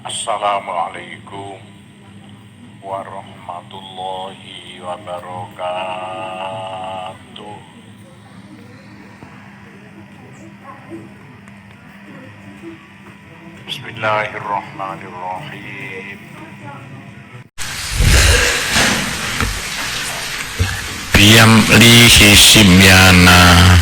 Assalamualaikum warahmatullahi wabarakatuh. Bismillahirrahmanirrahim. Biyam lihi simyana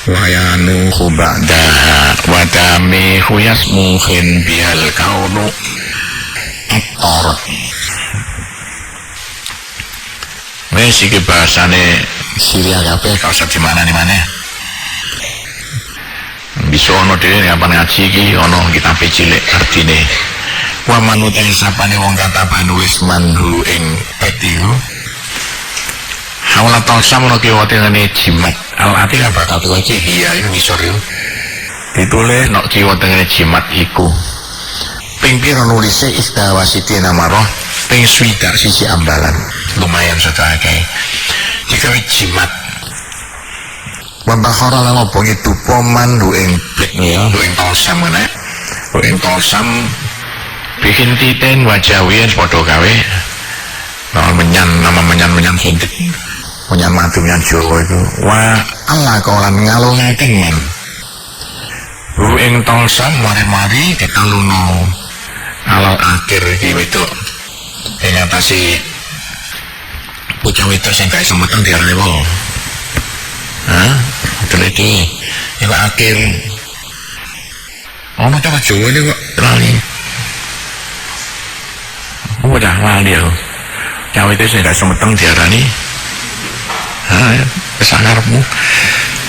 wayanu hubadaha wadami huyas mungkin bial kaunu aktor. Ini sih bahasane Syria kabeh kau usah di mana bisa ono dhewe nek apa ngaji iki ono kitab cilik artine wa manut ing sapane wong kataban wis manhu ing petihu hawala tasamono ki wote ngene jimat al-ati kan bakal tuwa iki iya ini ngisor yo ditulis nek kiwa tengene jimat iku ping pira nulise istawasiti namaro ping swidak sisi ambalan lumayan sudah akeh digawe jimat Wabakara lan ngobongi dupa mandu ing blik ya ing tosam ngene ing tosam bikin titen wajawian padha gawe nama menyan hindik menyan madu menyan Jawa itu wa Allah kaulan ngalungaken men bu ing tosam mari-mari ditaluno alal akhir iki wedok ing atase bocah wedok sing gak iso meteng diarani wae teliti iku akhir ono cara Jawa iki kok lali udah lali yo cawe itu sing gak semeteng diarani kesangarmu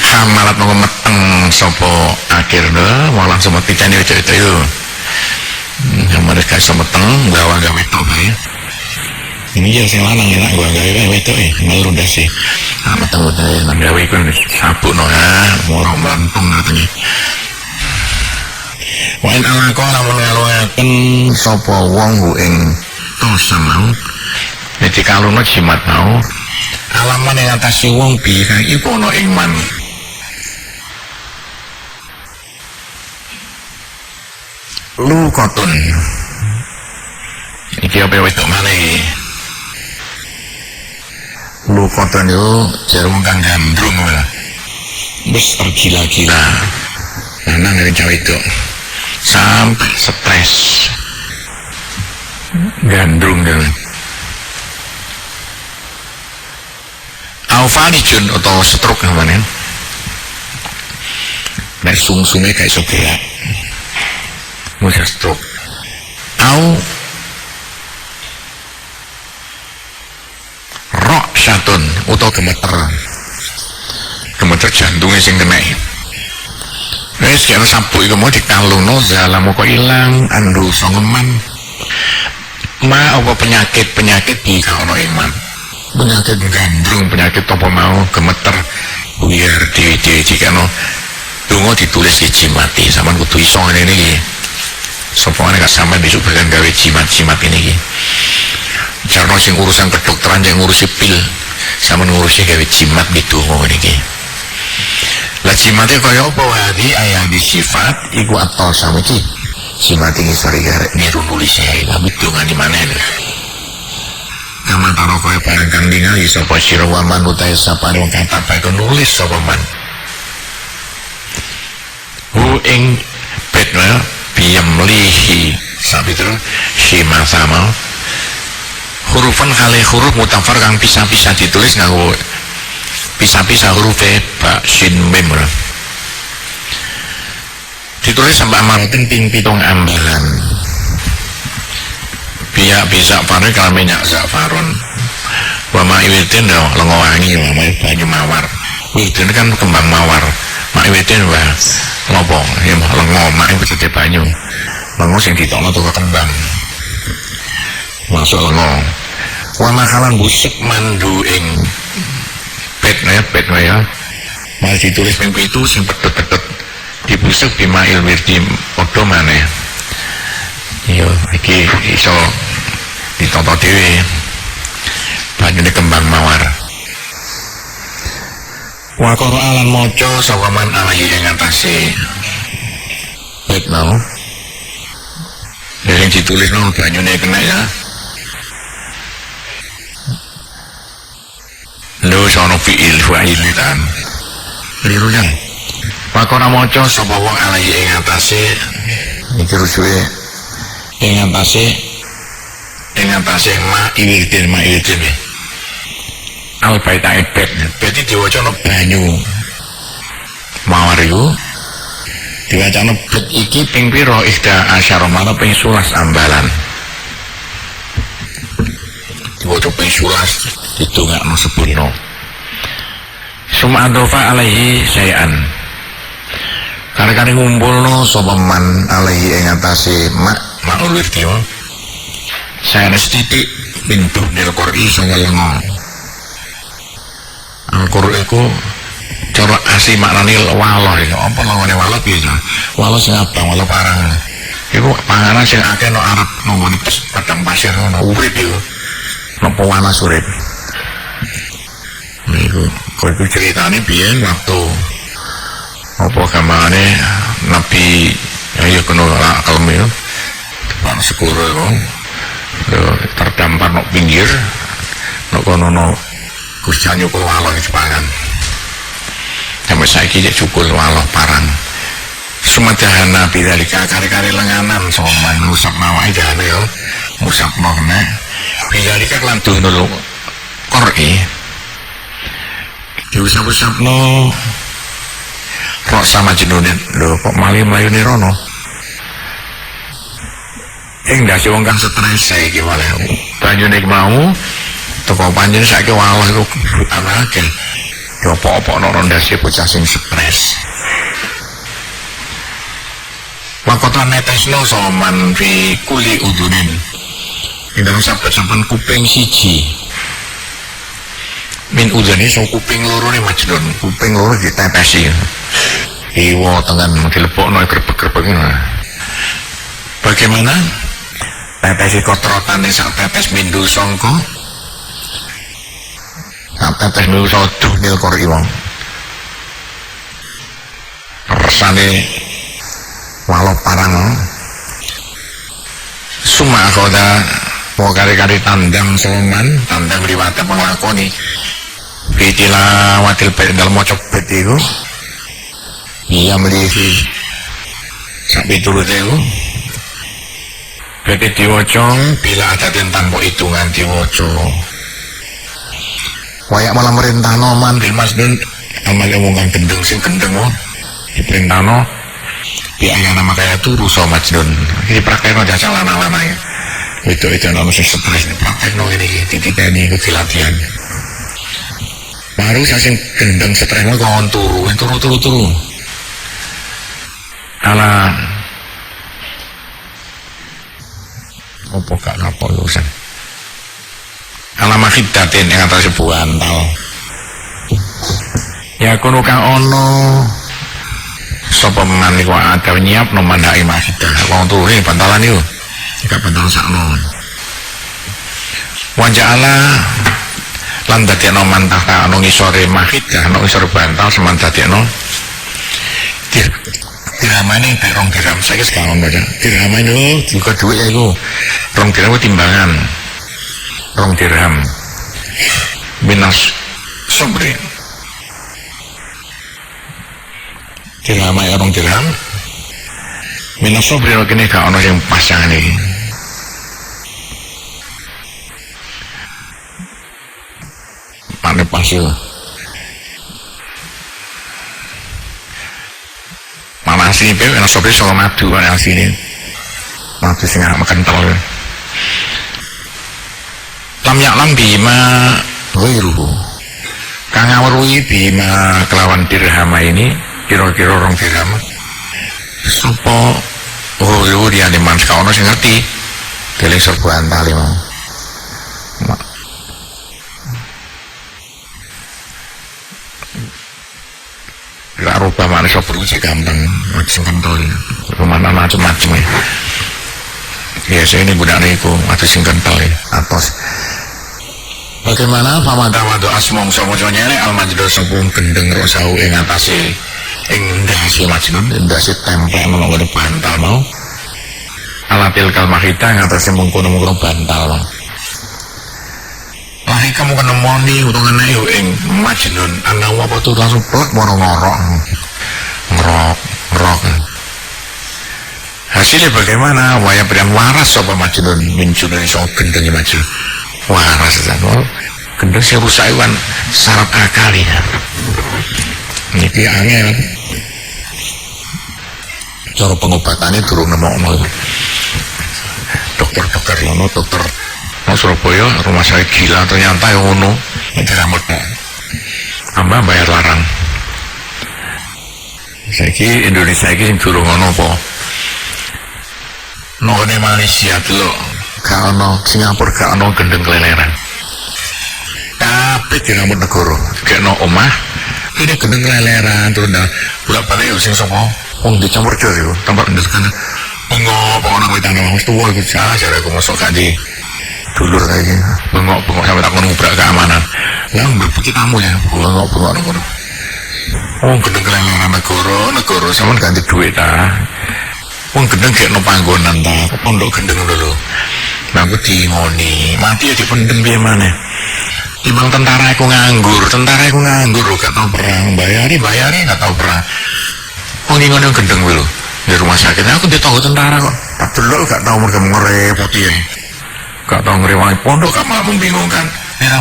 kamalat mau meteng sapa akhir malah semeti cani itu yo mereka semeteng gawe wedok bae ini yang sing lanang enak gua gawe wedok ngalur ndase meteng-meteng nang gawe iku sabukno moro mlantung katanya wa in alaqo lamun ngalungaken sapa wong ing tosam mau nek kalunno jimat mau alaman ing atase wong bi kang iku ana ing man lu koton iki apa wedok maneh lu koton yo jarum kang gandrung wae wis tergila-gila lanang ngene cawe itu sampai stres gandrung kan alfalijun atau stroke namanya nek sungsungnya kayak iso gerak mudah stroke au rok syatun atau gemeter jantungnya sing kena wis kena sabuk iku mau dikalungno dalam kok ilang andu songeman ma apa penyakit di ono iman penyakit gandrung penyakit apa mau gemeter biar di jikano donga ditulis di jimati sampean kudu iso ngene iki sapa nek sampean besok bakal gawe jimat ini iki jarno sing urusan kedokteran yang ngurusi pil sama ngurusi gawe jimat gitu ngene iki lah jimatnya kaya apa wae ayah di sifat iku atau sama iki jimat iki sore garek niru nulis ae tapi dongane maneh kamantara kaya barang kang ningali sapa sira wa manuta sapa wong kata bae nulis sapa man ing bet biyam lihi sabitru shima sama hurufan kali huruf mutafar kang pisah-pisah ditulis nganggo pisah-pisah huruf ba shin mim ditulis sampai amaratin ping pitung ambalan biya bisa pare kalau minyak zafaron wa ma'iwitin lengo wangi wa banyu mawar itu kan kembang mawar ma'iwitin wa ngopo ya lengo ma'iwitin banyu lengo sing ditokno toko kembang masuk lengo wa makalan busuk mandu ing pet ya masih ditulis ping pitu sing pedhet-pedhet dibusuk bimail wirdi padha maneh iya iki iso ditonton dhewe banyune kembang mawar wa qur'an maca sapa man alahi ing atase bet mau yang ditulis no banyune kena ya lho sono fi'il fa'ilitan liru kan pakona maca sapa wong alaihi ing atase iki rujuke ing atase ma'idin al baita ibet berarti diwaca no banyu mawar iku diwaca no bet iki ping pira ihda asyara mana ping 11 ambalan diwaca ping 11 ditungakno sepurno suma adofa alaihi sayan kare-kare ngumpulno sapa man alaihi ing atase ma'ul wirdi saya titik pintu nil qur'i sanga lengo Al-Qur'an iku cara asli maknane waloh ya apa lawane waloh piye ya waloh sing abang waloh parang iku panganan sing akeh no Arab no padang pasir no urip iku no panas urip niku kok iku ceritane biyen waktu apa gamane Nabi ya kono kalem ya depan sekuro iku terdampar no pinggir no kono no Gusti nyukul waloh Jepangan sampai saiki cek cukul waloh parang semadahana bidalika kari-kari lenganan soman musab nawai jane yo musab nohne bidalika kelantuh nulu kor'i diusap-usap no rok sama jenunin lho kok melayu ni rono dasi wong kang stres saiki wae banyune mau toko panjen saiki walah iku anake yo apa-apa no rondasi bocah sing stres wakota netesno soman fi kuli udunin ing dalam saben kuping siji min udani so kuping loro ne Majnun kuping loro ditepesi iwo tengen dilebokno grebek-grebek bagaimana tetesi kotrotane sak tetes mindu sangka sak tetes mindu soduh nil qur'i wong resane walau parang suma khoda mau kari-kari tandang soman tandang liwata penglakoni fitila watil bait dalam mocok bait iku iya melihi sampai turut iku bait diwaca bila ada tentang po hitungan diwaca wayak malah merintahno man bil masdun amal wong kang gendeng sing gendeng diperintahno biaya nama kaya turu so Majnun ini praktekno jasa lana-lana ya itu nama sing stres praktekno ini titik-titik itu dilatihan baru saya sing gendeng stresnya kawan turu ala apa gak kapal urusan ala makhidatin yang atas sebuah antal ya kono kang ono sapa man iku ada nyiap no mandhake makhidah wong turu bantalan iku gak bantalan sakno waja'ala lan dadekno mantah ana ngisore makhidah ana ngisor bantal seman dadekno diramane nek rong dirham saiki sekarang baca diramane juga duit iku rong dirham timbangan rong dirham minas sobre diramane rong dirham minas sobre kene gak ana sing pasangan iki pane pasil mana asli pe ana sobre solo madu ana asline madu sing makan telur lam yaklam bima ghairuhu kang ngawruhi bima kelawan dirham ini kira-kira rong dirham sapa oh dia di man kaono sing ngerti keling serbuan tali mau gak rubah mana so perlu sih gampang sing kental kemana macam-macam ya saya ini budak niku atau sing kental ya atos bagaimana pamadawa doa semong somojonya ini al-majdur sopung gendeng rosau ing atase ing ndasi Majnun ndasi templek mau ke depan tak mau alatil kalmahita ngatasi mengkono-mengkono bantal. Lahi kamu kena moni utungan ayo ing Majnun ana apa tuh langsung plek moro ngorok hasilnya bagaimana waya pilihan waras apa Majnun mincun iso gendeng Majnun waras saja gendeng sing rusak iwan saraf akal ya niki angel cara pengobatannya turun nemokno dokter lono dokter Surabaya rumah saya gila ternyata yang ngono itu rambut tambah bayar larang saiki Indonesia iki sing durung ngono apa none Malaysia dulu gak ono Singapura gak ono gendeng keleleran tapi di rambut negara gak ono omah ini gendeng keleleran terus bolak balik sing sapa wong dicampur jo iku tempat ndekan bengok ana kowe tanah wis tuwa iku jare aku mosok gak di dulur kayak gini bengok sampai tak ngubrak keamanan lah berpikir kamu ya bengok negara gendeng keleleran negara sama ganti duit gendeng kayak no panggonan pondok gendeng dulu nah aku ngoni mati ya dipendem biar mana timbang tentara aku nganggur gak tau perang bayari gak tau perang ngoni gendeng dulu di rumah sakit aku ditunggu tentara kok tak dulu gak tau mereka ngerepoti ya gak tau ngerewangi pondok gak malah membingungkan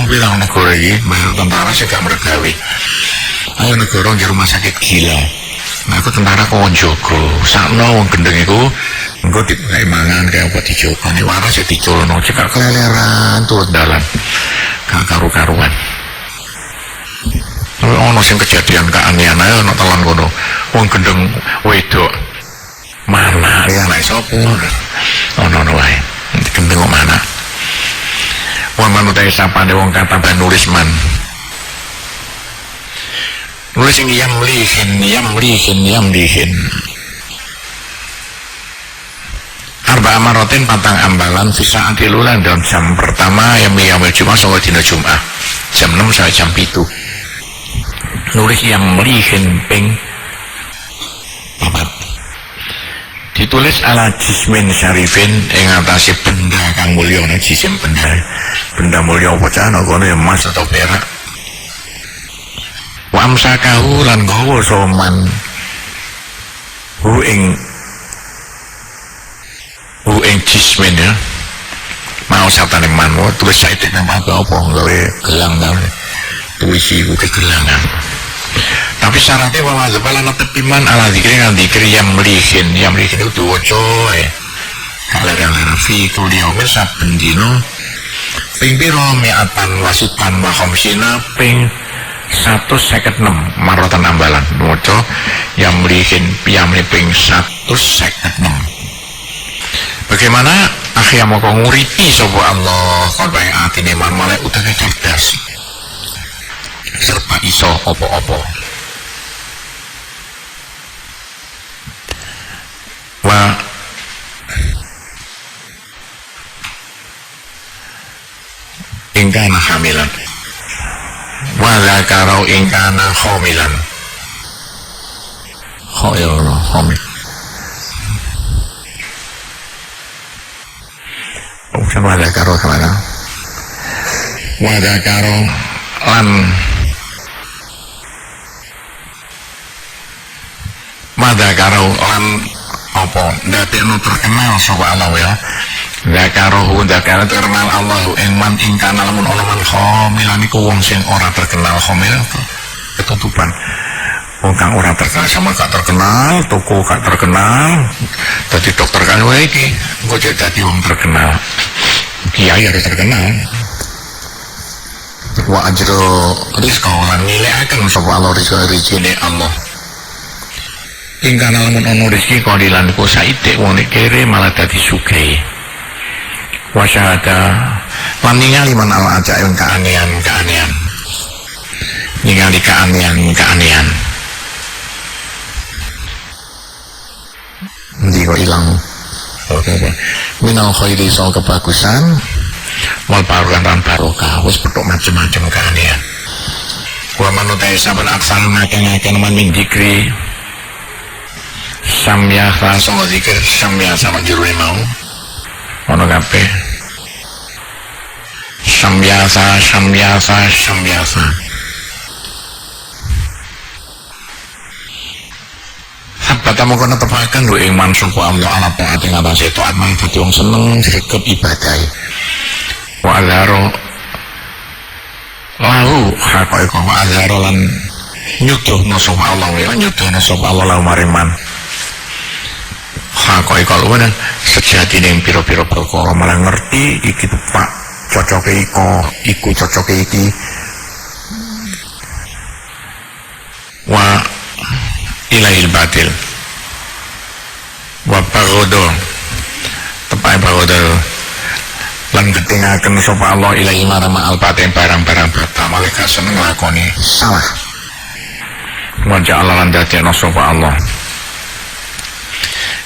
bilang negara ini bayar tentara sih gak meregawi ayo negara di rumah sakit gila nah aku tentara kok njogo sakno wong gendeng iku engko dikai mangan kaya apa dijogo nek waras ya diculno cekak keleleran turun dalan gak karu-karuan ono sing kejadian keanehan ae ono telan kono wong gendeng wedok mana ya nek sapa ono wae gendeng kok mana wong manut ae sapane wong kata nulis nulis yang yamlihin arba amarotin patang ambalan visa antilulan dalam jam pertama yamil Jumat sampai dina Jumat jam 6 sampai jam 7 nulis yamlihin ping papat ditulis ala jismin syarifin yang atasi benda kang mulya jisim benda mulya apa cana kono emas atau perak wa amsakahu lan gawa soman hu ing jismin ya mau satane manwa tulis saiki nang apa gawe gelang gawe tuisi buke gelangan tapi syaratnya wa zabalana tepiman ala zikri nang zikri yang melihin itu diwaca kalera fi kuliyaumin saben dina ping pira mi'atan wasitan wa khamsina ping 156 marotan ambalan moco yang melihin ping 156 bagaimana akhirnya mau nguripi sopo Allah korban atine malek udah cerdas serba iso opo-opo wa ingkana hamilan wa zakarau ingkana homilan homil bukan wa zakarau kemana wa zakarau lan wa zakarau lan apa dadekno terkenal sapa Allah ya Zakarohu terkenal Allahu engman ingkana lamun ana man khomilan iku wong sing ora terkenal khomil ketutupan wong kang ora terkenal sama gak terkenal toko gak terkenal dadi dokter kan wae iki engko dadi wong terkenal kiai harus terkenal wa ajro rizqa lan nilaiaken sapa Allah rizqine Allah ingkana lamun ana rezeki kodilan ku saithik wong kere malah dadi sugih wasyahada lan ningali man al ajaib keanehan ningali keanehan ndi kok ilang minal khairi so kebagusan wal barokan barokah wis petuk macam-macam keanehan wa manutai saben aksal ngake-ngake man min dikri samyasa sama zikir samyasa majrure mau ono kabeh samyasa Batamu kono tepaken lho iman sapa Allah ala taat ing atase taat mang dadi wong seneng sregep ibadah. Wa azharo lahu haqqaiqa wa azharo lan nyuduhna sapa Allah wa nyuduhna sapa Allah lahu maring man. Haqqaiqa luwih sejatine pira-pira perkara malah ngerti iki tepak cocoke iku cocoke iki. Wa ilail batil wa pagodo tepai pagodo lan getingaken sapa Allah ilahi marama al batin barang-barang batal malaikat seneng lakoni salah wa ja'ala lan dadekno sapa Allah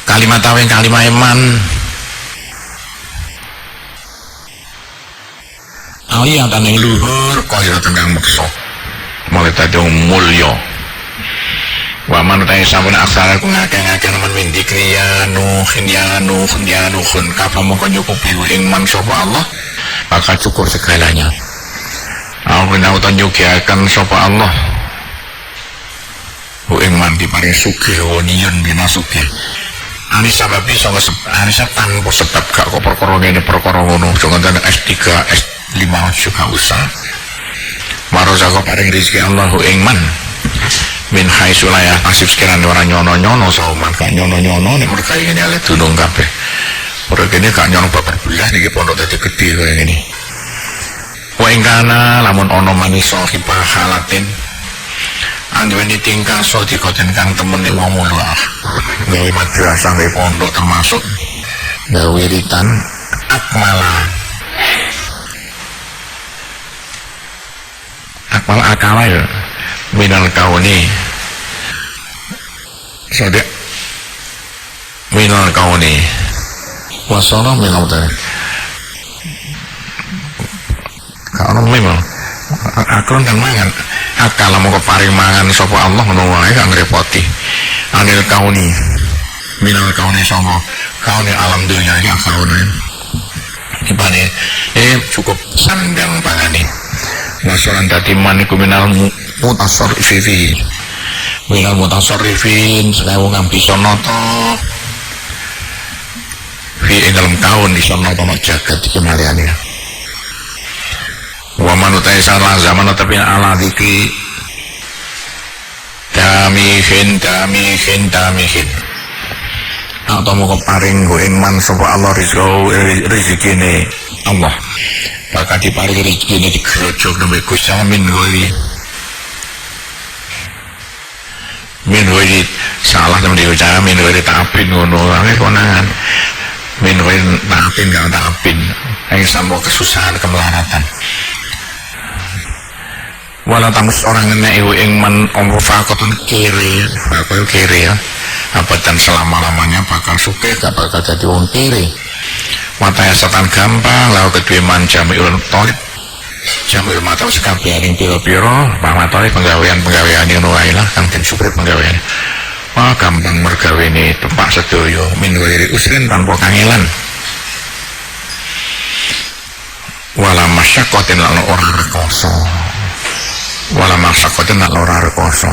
kalimat awing kalimat iman ayatan yang luhur kaya tenggang meksa mulai tadi mulya wa man ta sampun aksara ku ngakeh-ngakeh men windikri ya nuhun kapan mongko nyukupi ing man sapa Allah bakal cukur segalanya. Aku nautan nyugihaken sapa Allah ing man diparing sugih wonion bina sugih. Ani sababi sanga ani tanpa sebab gak kok perkara ngene perkara ngono jangan S3 S5 juga usah. Marozako paring rezeki Allah ing man min hai sulaya asif sekiranya orang nyono-nyono sauman gak nyono-nyono nih mereka ini alat dunung kabeh mereka ini gak nyono babar belah nih pondok tadi gede kayak gini wa ingkana lamun ono maniso hibah halatin anjuweni tingkah so dikoten kang temen nih wong mulah gawe madrasah gawe pondok termasuk gawe wiritan akmala akala ya minal kauni sadek minal kauni wasana minal tadi kalau memang akron kan mangan akal mau keparing mangan sapa Allah ngono wae gak ngrepoti anil kauni minal kauni sama kauni alam dunia iki kauni dipane cukup sandang pangane masalan dadi maniku minal mutasarrifin minal mutasarrifin sewu kang bisa nata fi ing dalem kaun bisa nata jagat iki maliane wa manutai salah zaman tapi ala diki damihin atau mau keparing go iman sapa Allah rezekine Allah bakal diparing rezekine digerojok nembe Gusti amin min wiri salah temen diucap min wiri tapin ngono ane konangan min wiri tapin gak tapin yang sampai kesusahan kemelaratan wala tamus orang enek iku ing men ompo fakotun kiri bakal kiri ya abadan selama-lamanya bakal sugih gak bakal jadi wong kiri matanya setan gampang lalu kedua man jami'ul tolib jami'ul mata sekabeh ing pira-pira pamatane penggawean yang wae lah kang den suprit penggawean wah gampang mergawene tepak sedaya min wiri usrin tanpa kangelan wala masyaqqatin lan ora rekoso wala masyaqqatin lan ora rekoso